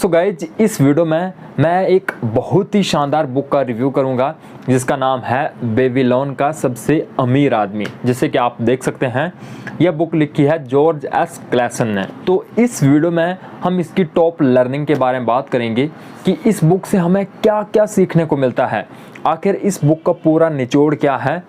So guys इस video में मैं एक बहुत ही शानदार बुक का रिव्यू करूंगा जिसका नाम है बेबीलोन का सबसे अमीर आदमी। जैसे कि आप देख सकते हैं यह बुक लिखी है जॉर्ज एस क्लेसन ने। तो इस वीडियो में हम इसकी टॉप लर्निंग के बारे में बात करेंगे कि इस बुक से हमें क्या क्या सीखने को मिलता है, आखिर इस बुक का पूरा निचोड़ क्या है।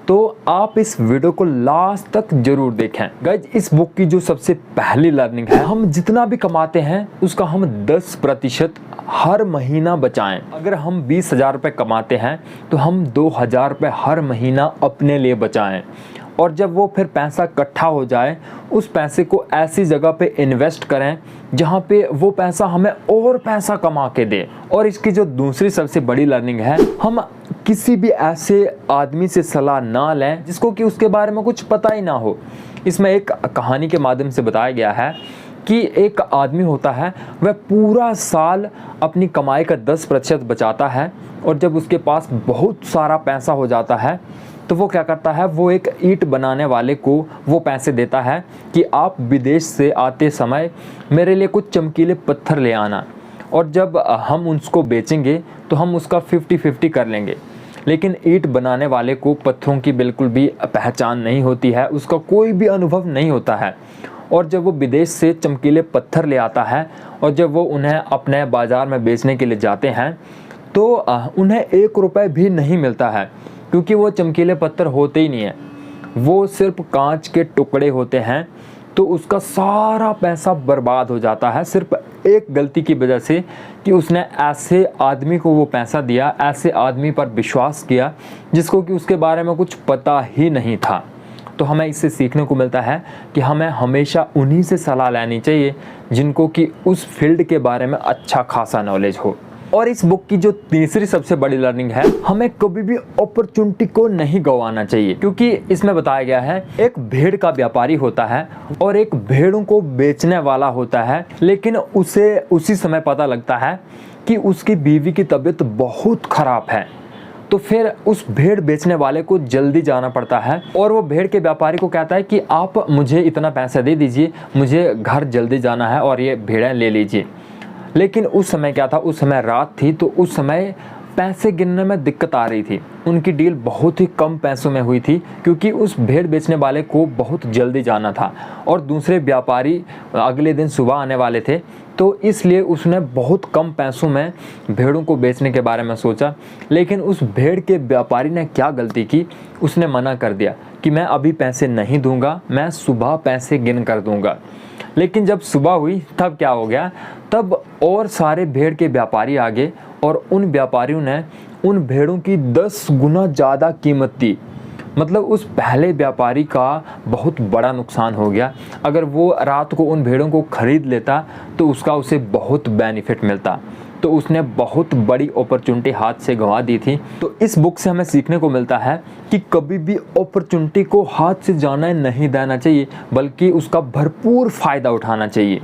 तो आप इस वीडियो को लास्ट तक जरूर देखें। गाइज इस बुक की जो सबसे पहली लर्निंग है, हम जितना भी कमाते हैं उसका हम 10% हर महीना बचाएं। अगर हम 20,000 रुपये कमाते हैं तो हम 2,000 रुपये हर महीना अपने लिए बचाएं, और जब वो फिर पैसा इकट्ठा हो जाए उस पैसे को ऐसी जगह पे इन्वेस्ट करें जहाँ पे वो पैसा हमें और पैसा कमा के दे। और इसकी जो दूसरी सबसे बड़ी लर्निंग है, हम किसी भी ऐसे आदमी से सलाह ना लें जिसको कि उसके बारे में कुछ पता ही ना हो। इसमें एक कहानी के माध्यम से बताया गया है कि एक आदमी होता है, वह पूरा साल अपनी कमाई का 10% बचाता है, और जब उसके पास बहुत सारा पैसा हो जाता है तो वो क्या करता है, वो एक ईंट बनाने वाले को वो पैसे देता है कि आप विदेश से आते समय मेरे लिए कुछ चमकीले पत्थर ले आना, और जब हम उसको बेचेंगे तो हम उसका 50-50 कर लेंगे। लेकिन ईंट बनाने वाले को पत्थरों की बिल्कुल भी पहचान नहीं होती है, उसका कोई भी अनुभव नहीं होता है। और जब वो विदेश से चमकीले पत्थर ले आता है और जब वो उन्हें अपने बाज़ार में बेचने के लिए जाते हैं तो उन्हें 1 रुपये भी नहीं मिलता है, क्योंकि वो चमकीले पत्थर होते ही नहीं है, वो सिर्फ कांच के टुकड़े होते हैं। तो उसका सारा पैसा बर्बाद हो जाता है सिर्फ एक गलती की वजह से कि उसने ऐसे आदमी को वो पैसा दिया, ऐसे आदमी पर विश्वास किया जिसको कि उसके बारे में कुछ पता ही नहीं था। तो हमें इससे सीखने को मिलता है कि हमें हमेशा उन्हीं से सलाह लेनी चाहिए जिनको कि उस फील्ड के बारे में अच्छा खासा नॉलेज हो। और इस बुक की जो तीसरी सबसे बड़ी लर्निंग है, हमें कभी भी अपॉर्चुनिटी को नहीं गंवाना चाहिए, क्योंकि इसमें बताया गया है एक भेड़ का व्यापारी होता है और एक भेड़ों को बेचने वाला होता है, लेकिन उसे उसी समय पता लगता है कि उसकी बीवी की तबीयत बहुत खराब है। तो फिर उस भेड़ बेचने वाले को जल्दी जाना पड़ता है और वो भेड़ के व्यापारी को कहता है कि आप मुझे इतना पैसा दे दीजिए, मुझे घर जल्दी जाना है और ये भेड़ें ले लीजिए। लेकिन उस समय क्या था, उस समय रात थी, तो उस समय पैसे गिनने में दिक्कत आ रही थी। उनकी डील बहुत ही कम पैसों में हुई थी, क्योंकि उस भेड़ बेचने वाले को बहुत जल्दी जाना था और दूसरे व्यापारी अगले दिन सुबह आने वाले थे। तो इसलिए उसने बहुत कम पैसों में भेड़ों को बेचने के बारे में सोचा। लेकिन उस भेड़ के व्यापारी ने क्या गलती की, उसने मना कर दिया कि मैं अभी पैसे नहीं दूंगा, मैं सुबह पैसे गिन कर दूंगा। लेकिन जब सुबह हुई तब क्या हो गया, तब और सारे भेड़ के व्यापारी आ गए और उन व्यापारियों ने उन भेड़ों की 10 गुना ज़्यादा कीमत दी। मतलब उस पहले व्यापारी का बहुत बड़ा नुकसान हो गया। अगर वो रात को उन भेड़ों को खरीद लेता तो उसका उसे बहुत बेनिफिट मिलता। तो उसने बहुत बड़ी अपॉर्चुनिटी हाथ से गंवा दी थी। तो इस बुक से हमें सीखने को मिलता है कि कभी भी अपॉर्चुनिटी को हाथ से जाने नहीं देना चाहिए, बल्कि उसका भरपूर फ़ायदा उठाना चाहिए।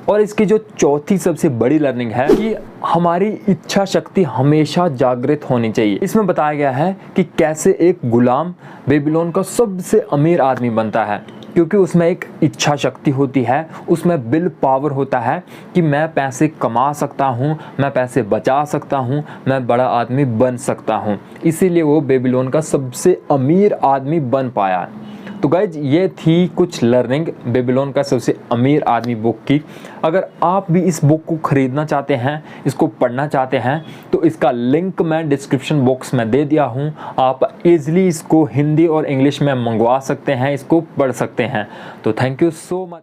और इसकी जो चौथी सबसे बड़ी लर्निंग है कि हमारी इच्छा शक्ति हमेशा जागृत होनी चाहिए। इसमें बताया गया है कि कैसे एक गुलाम बेबीलोन का सबसे अमीर आदमी बनता है, क्योंकि उसमें एक इच्छा शक्ति होती है, उसमें विल पावर होता है कि मैं पैसे कमा सकता हूँ, मैं पैसे बचा सकता हूँ, मैं बड़ा आदमी बन सकता हूँ। इसीलिए वो बेबीलोन का सबसे अमीर आदमी बन पाया। तो गाइज ये थी कुछ लर्निंग बेबीलोन का सबसे अमीर आदमी बुक की। अगर आप भी इस बुक को खरीदना चाहते हैं, इसको पढ़ना चाहते हैं, तो इसका लिंक मैं डिस्क्रिप्शन बॉक्स में दे दिया हूँ। आप इजीली इसको हिंदी और इंग्लिश में मंगवा सकते हैं, इसको पढ़ सकते हैं। तो थैंक यू सो मच।